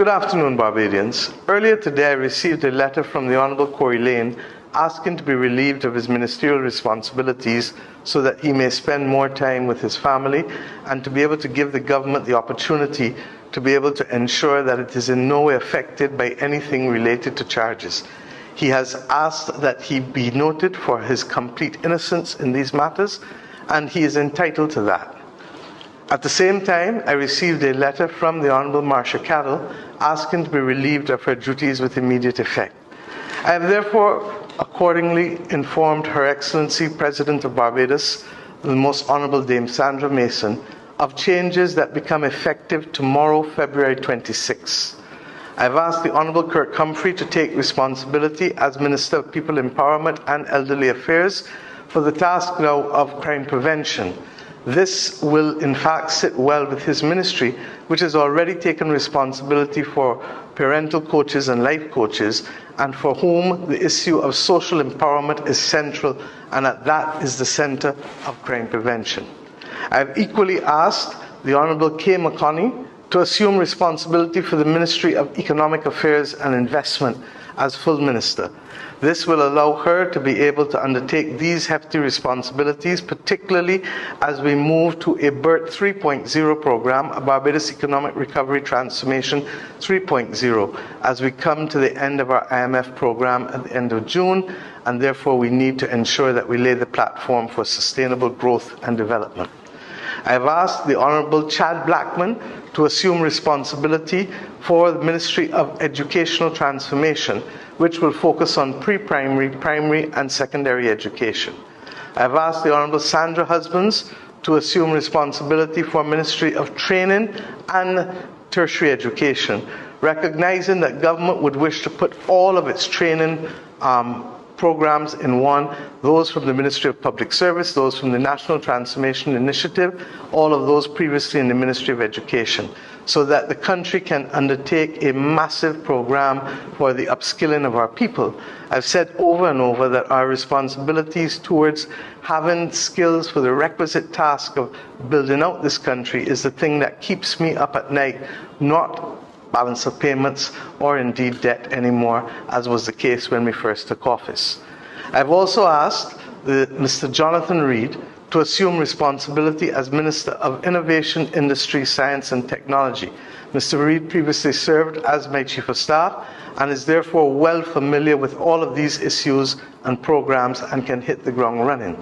Good afternoon, Barbadians. Earlier today, I received a letter from the Honourable Corey Lane asking to be relieved of his ministerial responsibilities so that he may spend more time with his family and to be able to give the government the opportunity to be able to ensure that it is in no way affected by anything related to charges. He has asked that he be noted for his complete innocence in these matters, and he is entitled to that. At the same time, I received a letter from the Honourable Marcia Cadell asking to be relieved of her duties with immediate effect. I have therefore accordingly informed Her Excellency President of Barbados, the Most Honourable Dame Sandra Mason, of changes that become effective tomorrow, February 26. I have asked the Honourable Kirk Humphrey to take responsibility as Minister of People Empowerment and Elderly Affairs for the task now of crime prevention. This will in fact sit well with his ministry, which has already taken responsibility for parental coaches and life coaches, and for whom the issue of social empowerment is central, and that is the centre of crime prevention. I have equally asked the Honourable Kay McConney to assume responsibility for the Ministry of Economic Affairs and Investment as full Minister. This will allow her to be able to undertake these hefty responsibilities, particularly as we move to a BERT 3.0 program, a Barbados Economic Recovery Transformation 3.0, as we come to the end of our IMF program at the end of June, and therefore we need to ensure that we lay the platform for sustainable growth and development. I have asked the Honourable Chad Blackman to assume responsibility for the Ministry of Educational Transformation, which will focus on pre-primary, primary and secondary education. I have asked the Honourable Sandra Husbands to assume responsibility for Ministry of Training and Tertiary Education, recognizing that government would wish to put all of its training programs in one, those from the Ministry of Public Service, those from the National Transformation Initiative, all of those previously in the Ministry of Education, so that the country can undertake a massive program for the upskilling of our people. I've said over and over that our responsibilities towards having skills for the requisite task of building out this country is the thing that keeps me up at night, not balance of payments or indeed debt anymore, as was the case when we first took office. I've also asked Mr. Jonathan Reid to assume responsibility as Minister of Innovation, Industry, Science and Technology. Mr. Reid previously served as my Chief of Staff and is therefore well familiar with all of these issues and programs and can hit the ground running.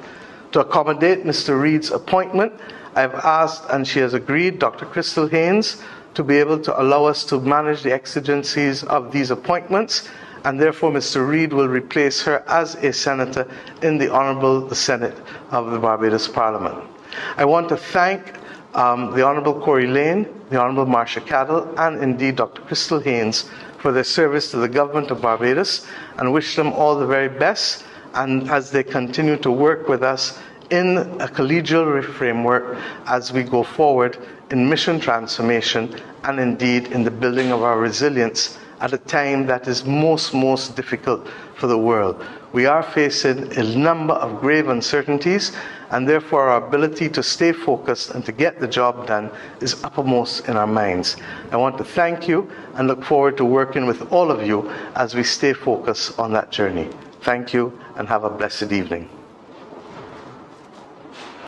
To accommodate Mr. Reid's appointment, I've asked, and she has agreed, Dr. Crystal Haynes, to be able to allow us to manage the exigencies of these appointments, and therefore Mr. Reid will replace her as a senator in the Honourable Senate of the Barbados Parliament. I want to thank the Honourable Corey Lane, the Honourable Marcia Cadell, and indeed Dr. Crystal Haynes for their service to the Government of Barbados, and wish them all the very best, and as they continue to work with us in a collegial framework as we go forward in mission transformation and indeed in the building of our resilience at a time that is most difficult for the world. We are facing a number of grave uncertainties, and therefore our ability to stay focused and to get the job done is uppermost in our minds. I want to thank you and look forward to working with all of you as we stay focused on that journey. Thank you and have a blessed evening.